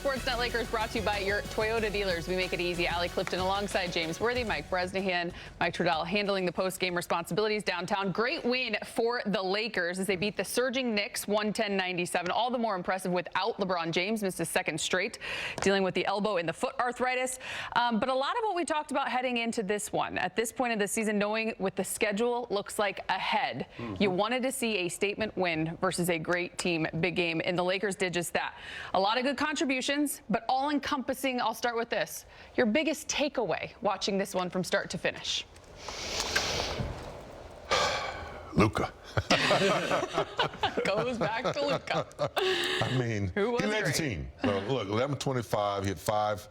Sportsnet Lakers brought to you by your Toyota dealers. We make it easy. Allie Clifton alongside James Worthy, Mike Bresnahan, Mike Trudell handling the post-game responsibilities downtown. Great win for the Lakers as they beat the surging Knicks 110-97. All the more impressive without LeBron James. Missed his second straight, dealing with the elbow and the foot arthritis. But a lot of what we talked about heading into this one, at this point of the season, knowing what the schedule looks like ahead, you wanted to see a statement win versus a great team, big game, and the Lakers did just that. A lot of good contributions, but all-encompassing. I'll start with this. Your biggest takeaway watching this one from start to finish? Luka. Goes back to Luka. I mean, he led the team. Look, 11-25, he had 5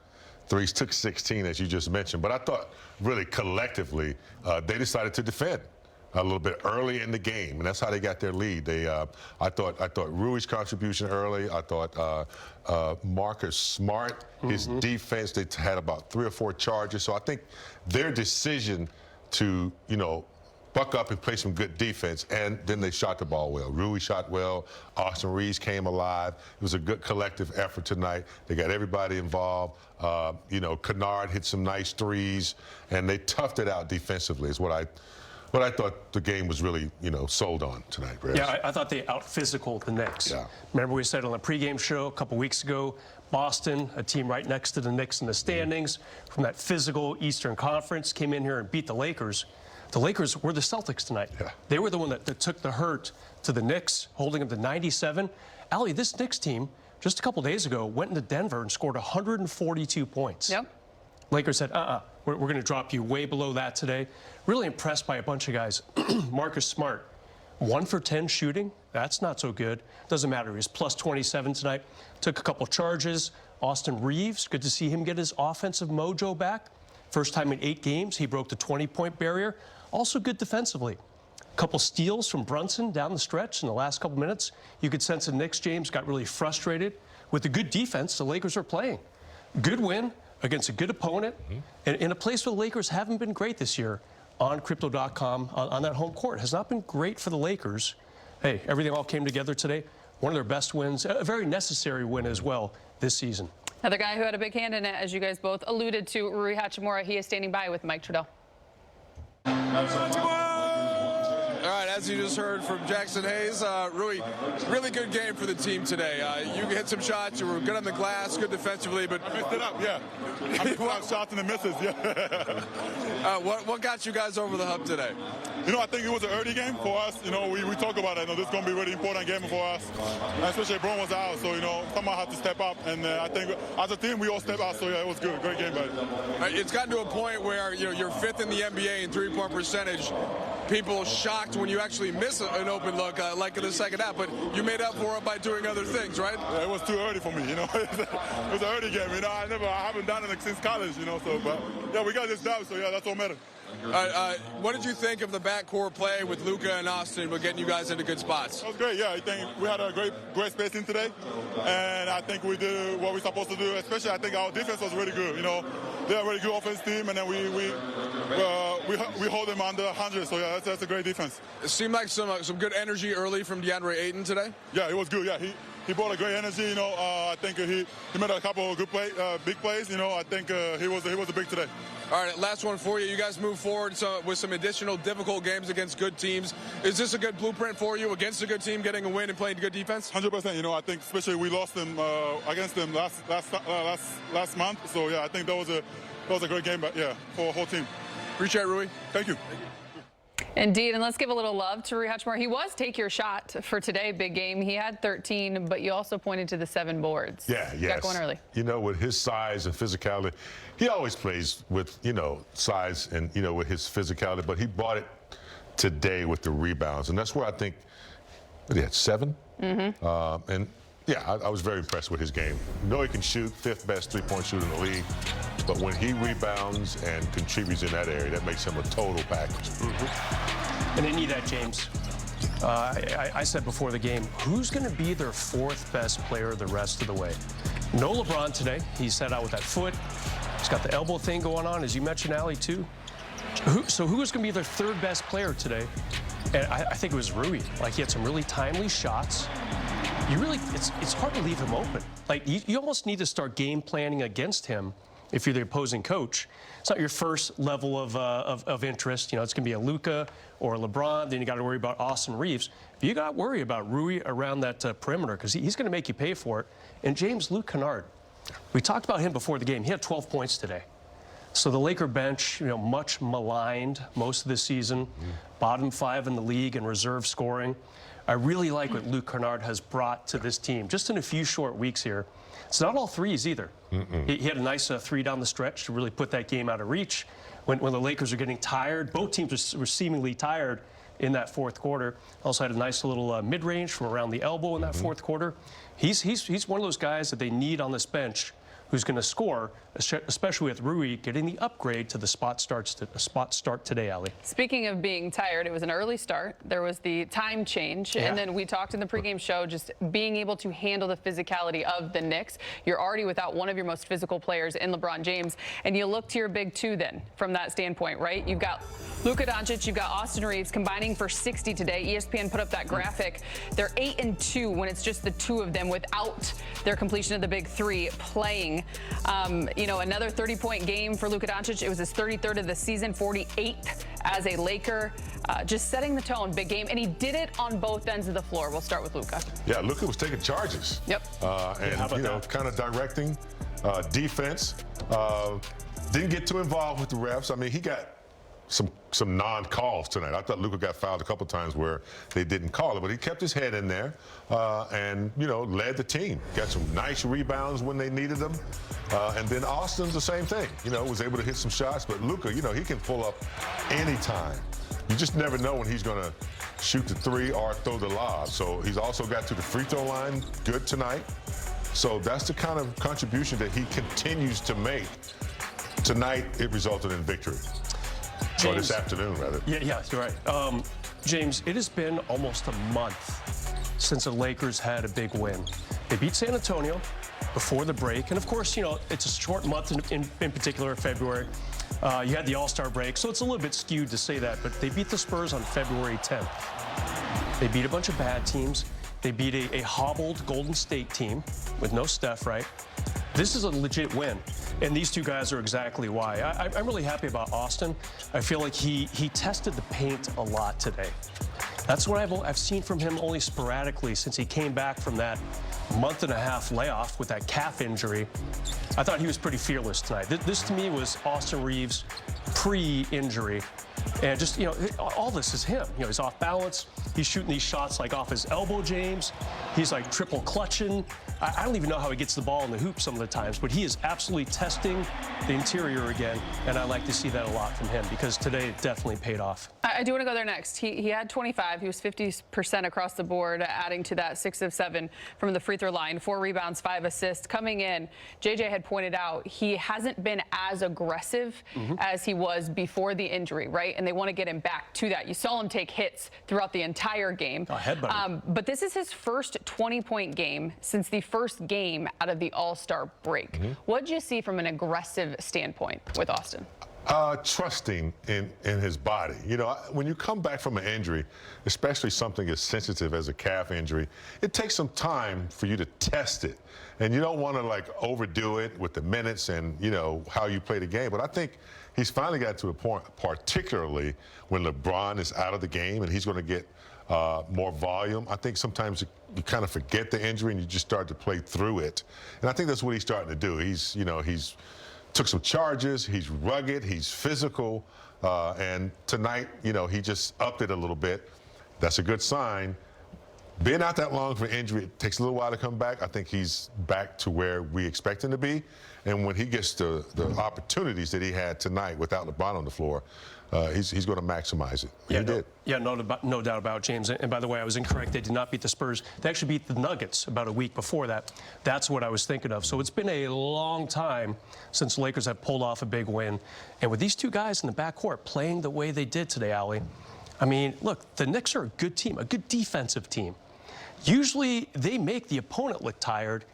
threes, took 16, as you just mentioned. But I thought, really, collectively, they decided to defend a little bit early in the game, and that's how they got their lead. I thought Rui's contribution early. I thought Marcus Smart, his defense, they had about 3 or 4 charges. So I think their decision to, buck up and play some good defense, and then they shot the ball well. Rui shot well. Austin Reeves came alive. It was a good collective effort tonight. They got everybody involved. Kennard hit some nice threes, and they toughed it out defensively is what I thought the game was really, sold on tonight, Rez. Yeah, I thought they out-physical the Knicks. Yeah. Remember we said on the pregame show a couple weeks ago, Boston, a team right next to the Knicks in the standings, from that physical Eastern Conference, came in here and beat the Lakers. The Lakers were the Celtics tonight. Yeah. They were the one that took the hurt to the Knicks, holding them to 97. Allie, this Knicks team, just a couple days ago, went into Denver and scored 142 points. Yep. Lakers said, we're going to drop you way below that today. Really impressed by a bunch of guys. Marcus Smart, 1 for 10 shooting. That's not so good. Doesn't matter. He was plus 27 tonight. Took a couple charges. Austin Reeves, good to see him get his offensive mojo back. First time in 8 games, he broke the 20-point barrier. Also good defensively. A couple steals from Brunson down the stretch in the last couple minutes. You could sense the Knicks, James, got really frustrated with the good defense the Lakers are playing. Good win against a good opponent, and in a place where the Lakers haven't been great this year. On Crypto.com, on that home court, has not been great for the Lakers. Hey, everything all came together today. One of their best wins, a very necessary win as well this season. Another guy who had a big hand in it, as you guys both alluded to, Rui Hachimura. He is standing by with Mike Trudell. All right, as you just heard from Jackson Hayes, Rui, really good game for the team today. You hit some shots, you were good on the glass, good defensively, but I messed it up, yeah. I missed shots and the misses, yeah. What got you guys over the hump today? I think it was an early game for us. We talk about it. This is going to be a really important game for us, and especially Braun was out, so someone had to step up, and I think as a team we all stepped out. So yeah, it was good, great game, buddy. It's gotten to a point where you're 5th in the NBA in three-point percentage. People shocked when you actually miss an open look, like in the second half, but you made up for it by doing other things, right? Yeah, it was too early for me, It was an early game, I haven't done it since college, but yeah, we got this done, so yeah, that's all matters. What did you think of the backcourt play with Luka and Austin, but getting you guys into good spots? It was great, yeah. I think we had a great spacing today, and I think we did what we're supposed to do. Especially, I think our defense was really good. They're a really good offense team, and then we hold them under 100. So yeah, that's a great defense. It seemed like some good energy early from DeAndre Ayton today. Yeah, it was good. Yeah, he brought a great energy. I think he made a couple of good big plays. I think he was big today. All right, last one for you. You guys move forward with some additional difficult games against good teams. Is this a good blueprint for you against a good team, getting a win and playing good defense? 100%. I think especially we lost them against them last month. So yeah, I think that was a great game, but yeah, for the whole team. Appreciate it, Rui. Thank you. Indeed, and let's give a little love to Rui Hachimura. He was take your shot for today, big game. He had 13, but you also pointed to the 7 boards. Yeah, yes. Got going early. With his size and physicality, he always plays with, size and, with his physicality, but he brought it today with the rebounds, and that's where I think he had 7. And yeah, I was very impressed with his game. He can shoot, 5th best three-point shooter in the league. But when he rebounds and contributes in that area, that makes him a total package. And they need that, James. I said before the game, who's going to be their 4th best player the rest of the way? No LeBron today. He set out with that foot. He's got the elbow thing going on, as you mentioned, Allie, too. So who is going to be their 3rd best player today? And I think it was Rui. He had some really timely shots. it's hard to leave him open. Like, you almost need to start game planning against him if you're the opposing coach. It's not your first level of interest. You know, it's going to be a Luka or a LeBron. Then you got to worry about Austin Reeves. But you got to worry about Rui around that perimeter because he's going to make you pay for it. And James, Luke Kennard, we talked about him before the game. He had 12 points today. So the Laker bench, you know, much maligned most of the season, bottom 5 in the league in reserve scoring. I really like what Luke Kennard has brought to this team just in a few short weeks here. It's not all threes either. He had a nice 3 down the stretch to really put that game out of reach. When the Lakers are getting tired, both teams were seemingly tired in that fourth quarter. Also had a nice little mid-range from around the elbow in that fourth quarter. He's one of those guys that they need on this bench who's going to score, especially with Rui getting the upgrade to the spot start today, Ali. Speaking of being tired, it was an early start. There was the time change, and then we talked in the pregame show just being able to handle the physicality of the Knicks. You're already without one of your most physical players in LeBron James, and you look to your big two then from that standpoint, right? You've got Luka Doncic, you've got Austin Reeves combining for 60 today. ESPN put up that graphic. They're 8-2 when it's just the two of them without their completion of the big three playing. You know, another 30-point game for Luka Doncic. It was his 33rd of the season, 48th as a Laker. Just setting the tone, big game. And he did it on both ends of the floor. We'll start with Luka. Yeah, Luka was taking charges. Yep. And, you know, kind of directing defense. Didn't get too involved with the refs. I mean, he got some non-calls tonight. I thought Luka got fouled a couple times where they didn't call it, but he kept his head in there and, you know, led the team. Got some nice rebounds when they needed them. And then Austin's the same thing, you know, was able to hit some shots. But Luka, you know, he can pull up anytime. You just never know when he's going to shoot the three or throw the lob. So he's also got to the free throw line good tonight. So that's the kind of contribution that he continues to make. Tonight, it resulted in victory. Or this afternoon, rather. Yeah, you're right. James, it has been almost a month since the Lakers had a big win. They beat San Antonio before the break. And, of course, you know, it's a short month in particular, February. You had the All-Star break, so it's a little bit skewed to say that. But they beat the Spurs on February 10th. They beat a bunch of bad teams. They beat a hobbled Golden State team with no Steph, right? This is a legit win. And these two guys are exactly why. I'm really happy about Austin. I feel like he tested the paint a lot today. That's what I've seen from him only sporadically since he came back from that month-and-a-half layoff with that calf injury. I thought he was pretty fearless tonight. This to me was Austin Reeves pre-injury. And just, you know, all this is him. You know, he's off balance. He's shooting these shots like off his elbow, James. He's like triple clutching. I don't even know how he gets the ball in the hoop some of the times, but he is absolutely testing the interior again, and I like to see that a lot from him because today it definitely paid off. I do want to go there next. He had 25. He was 50% across the board, adding to that 6 of 7 from the free throw line, 4 rebounds, 5 assists. Coming in, JJ had pointed out he hasn't been as aggressive as he was before the injury, right? And they want to get him back to that. You saw him take hits throughout the entire game. But this is his first 20-point game since the first game out of the All-Star break. What did you see from an aggressive standpoint with Austin? Trusting in his body. You know, when you come back from an injury, especially something as sensitive as a calf injury, it takes some time for you to test it. And you don't want to, like, overdo it with the minutes and, you know, how you play the game. But I think he's finally got to a point, particularly when LeBron is out of the game and he's going to get more volume. I think sometimes you kind of forget the injury and you just start to play through it. And I think that's what he's starting to do. He's took some charges. He's rugged. He's physical. And tonight, you know, he just upped it a little bit. That's a good sign. Being out that long for injury, it takes a little while to come back. I think he's back to where we expect him to be. And when he gets the opportunities that he had tonight without LeBron on the floor, he's going to maximize it. Yeah, he did. Yeah, no doubt about James. And by the way, I was incorrect. They did not beat the Spurs. They actually beat the Nuggets about a week before that. That's what I was thinking of. So it's been a long time since the Lakers have pulled off a big win. And with these two guys in the backcourt playing the way they did today, Ali, I mean, look, the Knicks are a good team, a good defensive team. Usually they make the opponent look tired.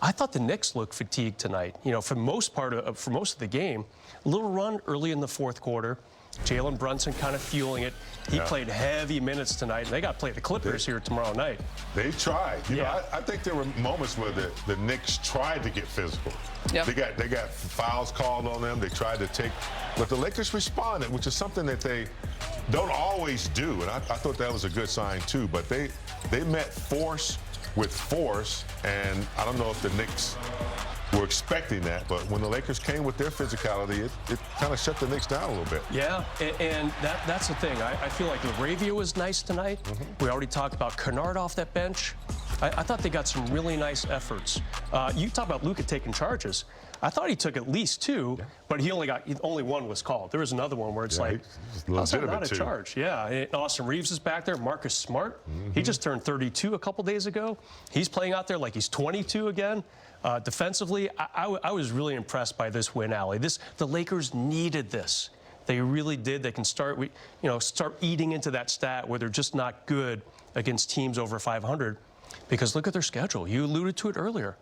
I thought the Knicks looked fatigued tonight. You know, for most of the game, a little run early in the fourth quarter. Jalen Brunson kind of fueling it. He played heavy minutes tonight, and they got to play the Clippers here tomorrow night. They tried. You know, I think there were moments where the Knicks tried to get physical. Yep. They got fouls called on them. They tried to take, but the Lakers responded, which is something that they don't always do. And I thought that was a good sign too. But they met force with force, and I don't know if the Knicks were expecting that, but when the Lakers came with their physicality, it kind of shut the Knicks down a little bit. Yeah, and that's the thing. I feel like LaRavia was nice tonight. We already talked about Kennard off that bench. I thought they got some really nice efforts. You talk about Luka taking charges. I thought he took at least 2, but only one was called. There was another one where it's like, how's that not a charge? Yeah, and Austin Reeves is back there. Marcus Smart, he just turned 32 a couple days ago. He's playing out there like he's 22 again. Defensively, I was really impressed by this win, Allie. The Lakers needed this. They really did. They can start eating into that stat where they're just not good against teams over 500. Because look at their schedule. You alluded to it earlier.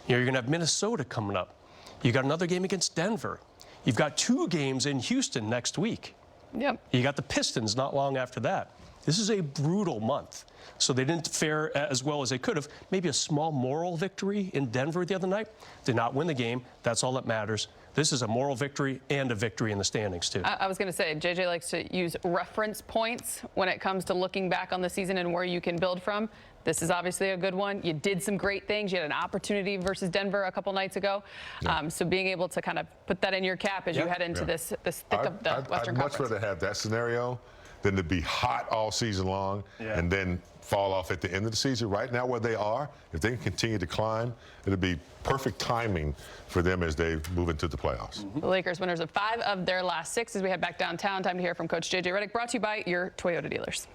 You're going to have Minnesota coming up. You got another game against Denver. You've got 2 games in Houston next week. Yep. You got the Pistons not long after that. This is a brutal month. So they didn't fare as well as they could have. Maybe a small moral victory in Denver the other night. Did not win the game. That's all that matters. This is a moral victory and a victory in the standings, too. I was going to say, JJ likes to use reference points when it comes to looking back on the season and where you can build from. This is obviously a good one. You did some great things. You had an opportunity versus Denver a couple nights ago. So being able to kind of put that in your cap as you head into this thick of the Western Conference. I'd much rather have that scenario than to be hot all season long and then fall off at the end of the season. Right now where they are, if they can continue to climb, it'll be perfect timing for them as they move into the playoffs. The Lakers winners of 5 of their last 6 as we head back downtown. Time to hear from Coach JJ Redick, brought to you by your Toyota dealers.